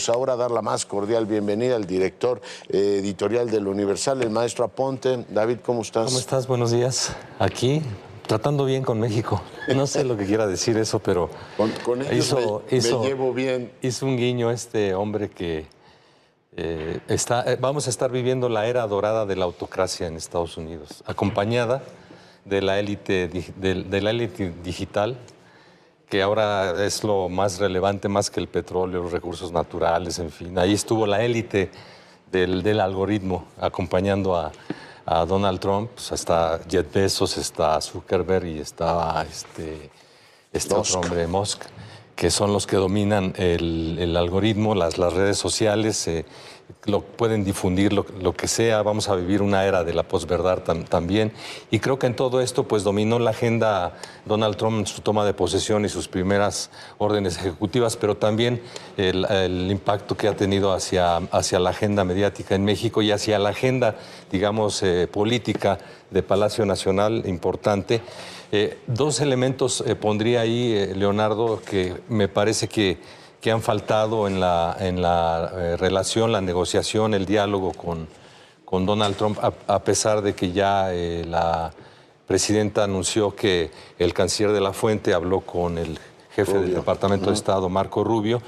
Ahora dar la más cordial bienvenida al director editorial del Universal, el maestro Aponte. David, ¿cómo estás? ¿Cómo estás? Buenos días. Aquí, tratando bien con México. No sé lo que quiera decir eso, pero con ellos me llevo bien. Hizo un guiño este hombre que vamos a estar viviendo la era dorada de la autocracia en Estados Unidos, acompañada de la élite digital, que ahora es lo más relevante, más que el petróleo, los recursos naturales, en fin. Ahí estuvo la élite del algoritmo acompañando a Donald Trump. Pues está Jeff Bezos, está Zuckerberg y está este otro hombre, Musk, que son los que dominan el algoritmo, las redes sociales, pueden difundir lo que sea. Vamos a vivir una era de la posverdad también. Y creo que en todo esto pues dominó la agenda Donald Trump en su toma de posesión y sus primeras órdenes ejecutivas, pero también el impacto que ha tenido hacia la agenda mediática en México y hacia la agenda, digamos, política de Palacio Nacional importante. Dos elementos pondría ahí, Leonardo, que me parece que han faltado en la relación, la negociación, el diálogo con Donald Trump, a pesar de que ya la presidenta anunció que el canciller de la Fuente habló con el jefe del Departamento de Estado, Marco Rubio.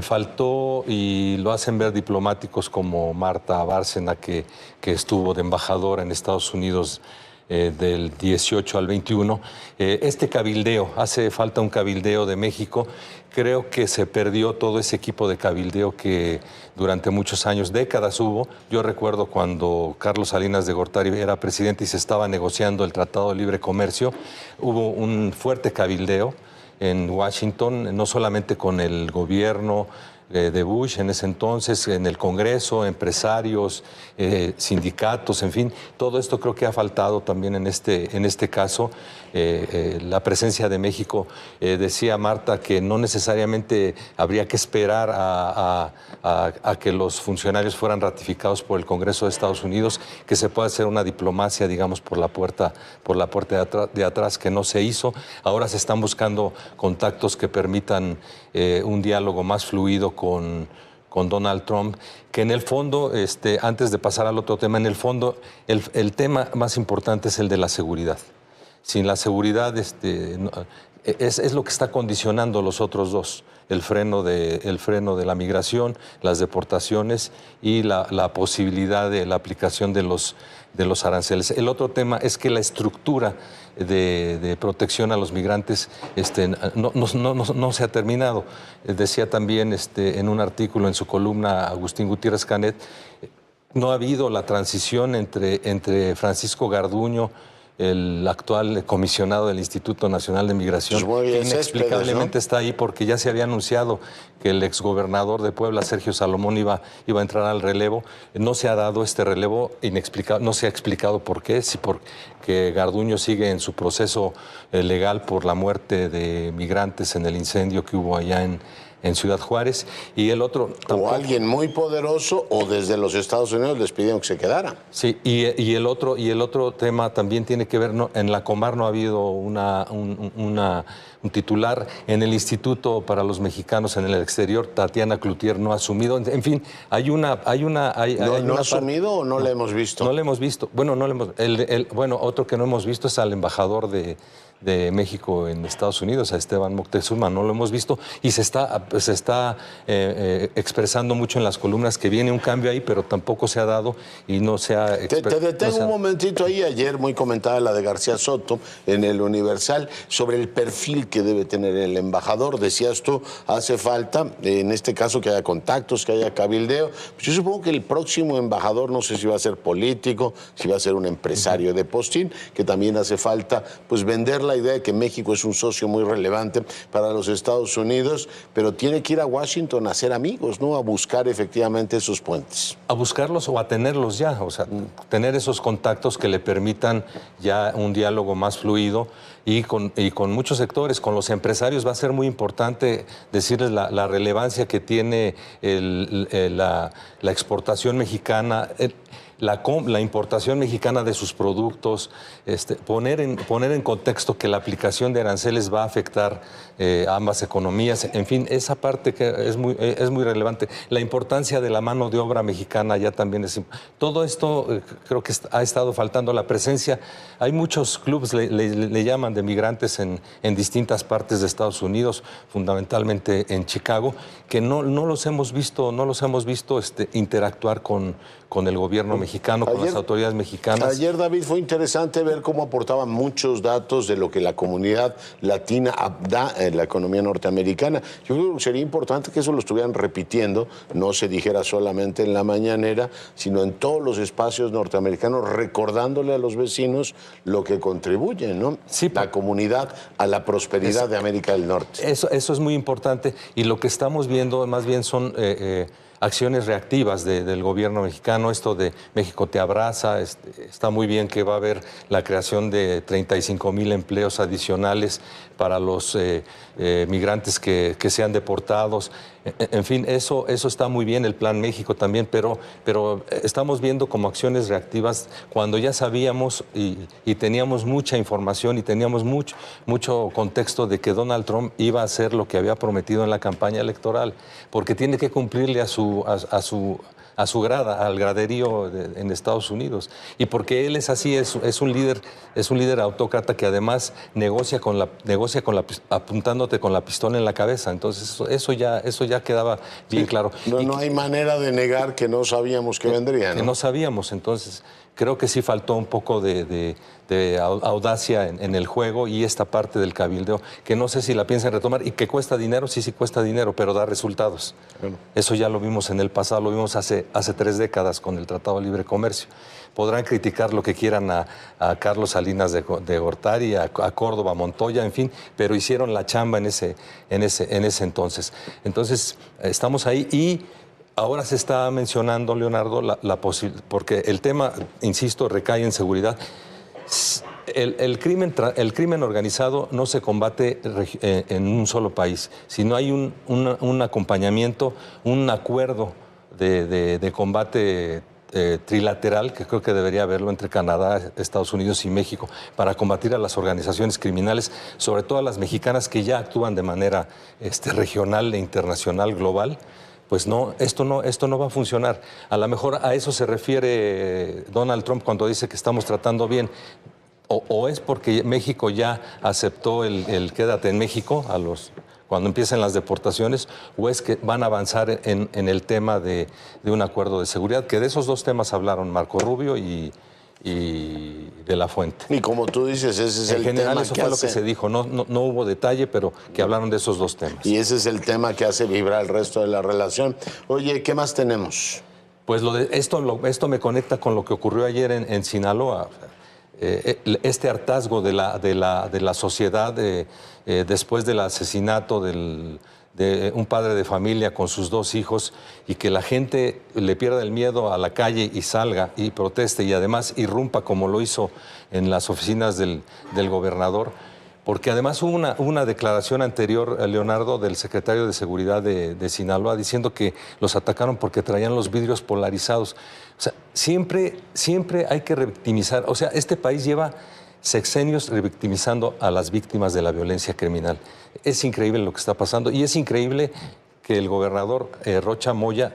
Faltó, y lo hacen ver diplomáticos como Marta Bárcena, que estuvo de embajadora en Estados Unidos del 18 al 21. Este cabildeo, hace falta un cabildeo de México. Creo que se perdió todo ese equipo de cabildeo que durante muchos años, décadas hubo. Yo recuerdo cuando Carlos Salinas de Gortari era presidente y se estaba negociando el Tratado de Libre Comercio, hubo un fuerte cabildeo en Washington, no solamente con el gobierno de Bush en ese entonces, en el Congreso, empresarios, sindicatos, en fin, todo esto creo que ha faltado también en este caso. La presencia de México, decía Marta, que no necesariamente habría que esperar a que los funcionarios fueran ratificados por el Congreso de Estados Unidos, que se pueda hacer una diplomacia, digamos, por la puerta de atrás, que no se hizo. Ahora se están buscando contactos que permitan un diálogo más fluido con Donald Trump, que en el fondo, antes de pasar al otro tema, en el fondo el tema más importante es el de la seguridad. Sin la seguridad es lo que está condicionando los otros dos, el freno de la migración, las deportaciones y la posibilidad de la aplicación de los aranceles. El otro tema es que la estructura de protección a los migrantes no se ha terminado. Decía también en un artículo en su columna Agustín Gutiérrez Canet, no ha habido la transición entre Francisco Garduño, el actual comisionado del Instituto Nacional de Migración, que inexplicablemente está ahí porque ya se había anunciado que el exgobernador de Puebla, Sergio Salomón, iba a entrar al relevo. No se ha dado este relevo inexplicable, no se ha explicado por qué, si porque Garduño sigue en su proceso legal por la muerte de migrantes en el incendio que hubo allá en Ciudad Juárez, y el otro tampoco. O alguien muy poderoso, o desde los Estados Unidos les pidieron que se quedaran. Sí, y el otro tema también tiene que ver, en la Comar no ha habido un titular. En el Instituto para los Mexicanos en el Exterior, Tatiana Cloutier no ha asumido. En fin, ¿No ha asumido o no le hemos visto? No le hemos visto. Bueno, no le hemos. Bueno, otro que no hemos visto es al embajador de México en Estados Unidos, a Esteban Moctezuma, no lo hemos visto, y se está expresando mucho en las columnas que viene un cambio ahí, pero tampoco se ha dado y no se ha... Te detengo un momentito ahí. Ayer muy comentada la de García Soto en el Universal sobre el perfil que debe tener el embajador. Decías tú, hace falta, en este caso, que haya contactos, que haya cabildeo. Pues yo supongo que el próximo embajador, no sé si va a ser político, si va a ser un empresario de postín, que también hace falta pues vender la idea de que México es un socio muy relevante para los Estados Unidos, pero tiene que ir a Washington a hacer amigos, ¿no? A buscar efectivamente esos puentes. A buscarlos o a tenerlos ya, o sea, tener esos contactos que le permitan ya un diálogo más fluido y con muchos sectores. Con los empresarios va a ser muy importante decirles la relevancia que tiene la exportación mexicana. la importación mexicana de sus productos, poner en contexto que la aplicación de aranceles va a afectar a ambas economías, en fin, esa parte que es muy relevante. La importancia de la mano de obra mexicana ya también es... Todo esto creo que ha estado faltando la presencia. Hay muchos clubes, le llaman, de migrantes en distintas partes de Estados Unidos, fundamentalmente en Chicago, que no los hemos visto interactuar con el gobierno mexicano, con las autoridades mexicanas. Ayer, David, fue interesante ver cómo aportaban muchos datos de lo que la comunidad latina da en la economía norteamericana. Yo creo que sería importante que eso lo estuvieran repitiendo, no se dijera solamente en la mañanera, sino en todos los espacios norteamericanos, recordándole a los vecinos lo que contribuye, ¿no? Sí, la comunidad a la prosperidad de América del Norte. Eso es muy importante, y lo que estamos viendo más bien son acciones reactivas del gobierno mexicano. Esto de México te abraza, está muy bien que va a haber la creación de 35,000 empleos adicionales para los migrantes que sean deportados. En fin, eso está muy bien, el Plan México también, pero estamos viendo como acciones reactivas cuando ya sabíamos y teníamos mucha información y teníamos mucho contexto de que Donald Trump iba a hacer lo que había prometido en la campaña electoral, porque tiene que cumplirle a su grada, al graderío en Estados Unidos. Y porque él es así, es un líder autócrata que además negocia apuntándote con la pistola en la cabeza. Entonces eso ya quedaba bien claro. No hay manera de negar que no sabíamos que vendría, ¿no? Que no sabíamos. Entonces creo que sí faltó un poco de audacia en el juego, y esta parte del cabildeo, que no sé si la piensan retomar y que cuesta dinero. Sí cuesta dinero, pero da resultados. Bueno. Eso ya lo vimos en el pasado, lo vimos hace 3 décadas con el Tratado de Libre Comercio. Podrán criticar lo que quieran a Carlos Salinas de Gortari, a Córdoba, Montoya, en fin, pero hicieron la chamba en ese entonces. Entonces, estamos ahí, y ahora se está mencionando, Leonardo, la posibilidad, porque el tema, insisto, recae en seguridad. El crimen organizado no se combate en un solo país, sino hay un acompañamiento, un acuerdo de combate trilateral, que creo que debería haberlo entre Canadá, Estados Unidos y México, para combatir a las organizaciones criminales, sobre todo a las mexicanas que ya actúan de manera regional e internacional, global. Pues no, esto no va a funcionar. A lo mejor a eso se refiere Donald Trump cuando dice que estamos tratando bien. O es porque México ya aceptó el quédate en México cuando empiecen las deportaciones, o es que van a avanzar en el tema de un acuerdo de seguridad, que de esos dos temas hablaron Marco Rubio y de la Fuente. Y como tú dices, ese es el tema. En general eso fue lo que se dijo, no hubo detalle, pero que hablaron de esos dos temas. Y ese es el tema que hace vibrar el resto de la relación. Oye, ¿qué más tenemos? Pues esto me conecta con lo que ocurrió ayer en Sinaloa. Este hartazgo de la sociedad después del asesinato de un padre de familia con sus 2 hijos, y que la gente le pierda el miedo a la calle y salga y proteste, y además irrumpa como lo hizo en las oficinas del gobernador. Porque además hubo una declaración anterior, Leonardo, del secretario de Seguridad de Sinaloa, diciendo que los atacaron porque traían los vidrios polarizados. O sea, siempre hay que revictimizar. O sea, este país lleva sexenios revictimizando a las víctimas de la violencia criminal. Es increíble lo que está pasando, y es increíble que el gobernador Rocha Moya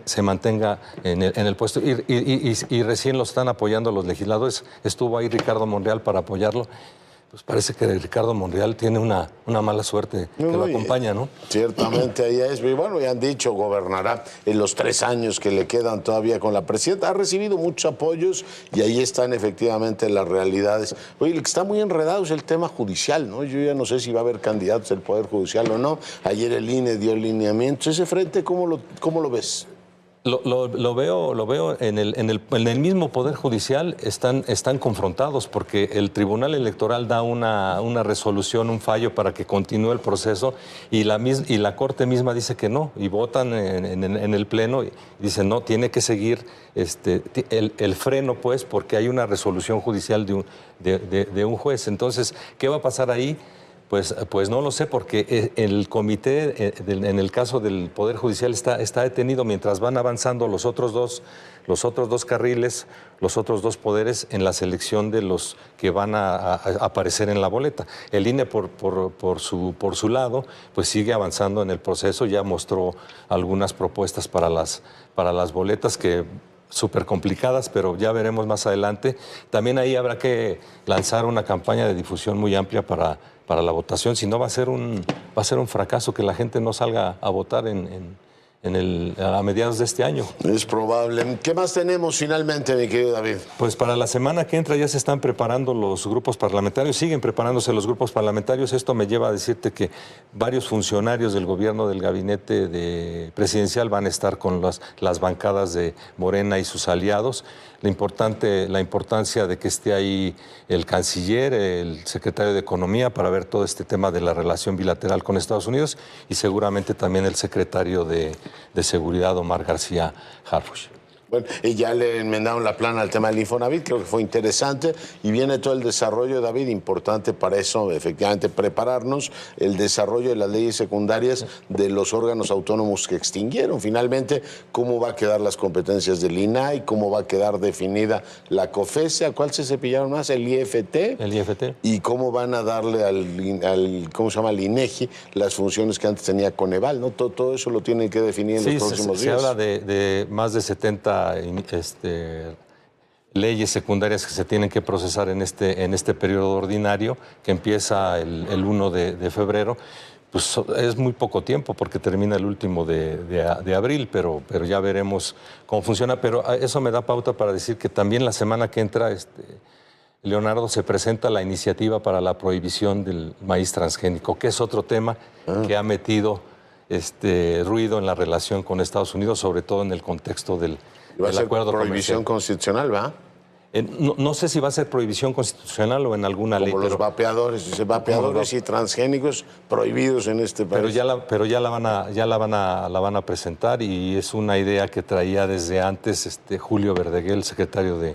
se mantenga en el puesto, y recién lo están apoyando los legisladores. Estuvo ahí Ricardo Monreal para apoyarlo. Pues parece que Ricardo Monreal tiene una mala suerte que lo acompaña, ¿no? Ciertamente ahí es. Y bueno, ya han dicho, gobernará en los 3 años que le quedan todavía con la presidenta. Ha recibido muchos apoyos, y ahí están efectivamente las realidades. Oye, el que está muy enredado es el tema judicial, ¿no? Yo ya no sé si va a haber candidatos del Poder Judicial o no. Ayer el INE dio lineamientos. ¿Ese frente cómo lo ves? Lo veo en el mismo Poder Judicial. Están confrontados, porque el Tribunal Electoral da una resolución, un fallo para que continúe el proceso, y la Corte misma dice que no, y votan en el Pleno y dicen no, tiene que seguir el freno, pues, porque hay una resolución judicial de un juez. Entonces, ¿qué va a pasar ahí? Pues no lo sé, porque el comité, en el caso del Poder Judicial, está detenido mientras van avanzando los otros dos carriles, los otros dos poderes en la selección de los que van a aparecer en la boleta. El INE, por su lado, pues sigue avanzando en el proceso, ya mostró algunas propuestas para las boletas que súper complicadas, pero ya veremos más adelante. También ahí habrá que lanzar una campaña de difusión muy amplia para la votación, si no va a ser un fracaso que la gente no salga a votar a mediados de este año. Es probable. ¿Qué más tenemos finalmente, mi querido David? Pues para la semana que entra ya se están preparando los grupos parlamentarios, siguen preparándose los grupos parlamentarios. Esto me lleva a decirte que varios funcionarios del gobierno del gabinete presidencial van a estar con las bancadas de Morena y sus aliados. La importancia de que esté ahí el canciller, el secretario de Economía, para ver todo este tema de la relación bilateral con Estados Unidos, y seguramente también el secretario de Seguridad, Omar García Harfuch. Bueno, y ya le enmendaron la plana al tema del Infonavit, creo que fue interesante, y viene todo el desarrollo, David, importante para eso, efectivamente, prepararnos, el desarrollo de las leyes secundarias de los órganos autónomos que extinguieron. Finalmente, cómo va a quedar las competencias del INAI, cómo va a quedar definida la COFESE, ¿a cuál se cepillaron más? El IFT. El IFT. Y cómo van a darle ¿cómo se llama? Al INEGI, las funciones que antes tenía Coneval, ¿no? Todo eso lo tienen que definir en los próximos días. Se habla de más de 70 leyes secundarias que se tienen que procesar en este periodo ordinario, que empieza el 1 de febrero. Pues es muy poco tiempo porque termina el último de abril, pero ya veremos cómo funciona. Pero eso me da pauta para decir que también la semana que entra, Leonardo, se presenta la iniciativa para la prohibición del maíz transgénico, que es otro tema que ha metido ruido en la relación con Estados Unidos, sobre todo en el contexto del acuerdo prohibición constitucional, ¿va? No sé si va a ser prohibición constitucional o en alguna ley. Como los vapeadores, vapeadores y transgénicos prohibidos en este país. Pero ya la van a presentar, y es una idea que traía desde antes Julio Verdeguer, el secretario de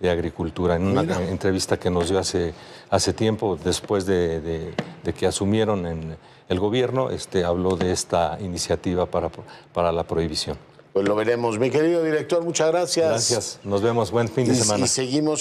Agricultura, en una entrevista que nos dio hace tiempo, después de que asumieron en el gobierno, habló de esta iniciativa para la prohibición. Pues lo veremos. Mi querido director, muchas gracias. Gracias. Nos vemos. Buen fin de semana. Y seguimos.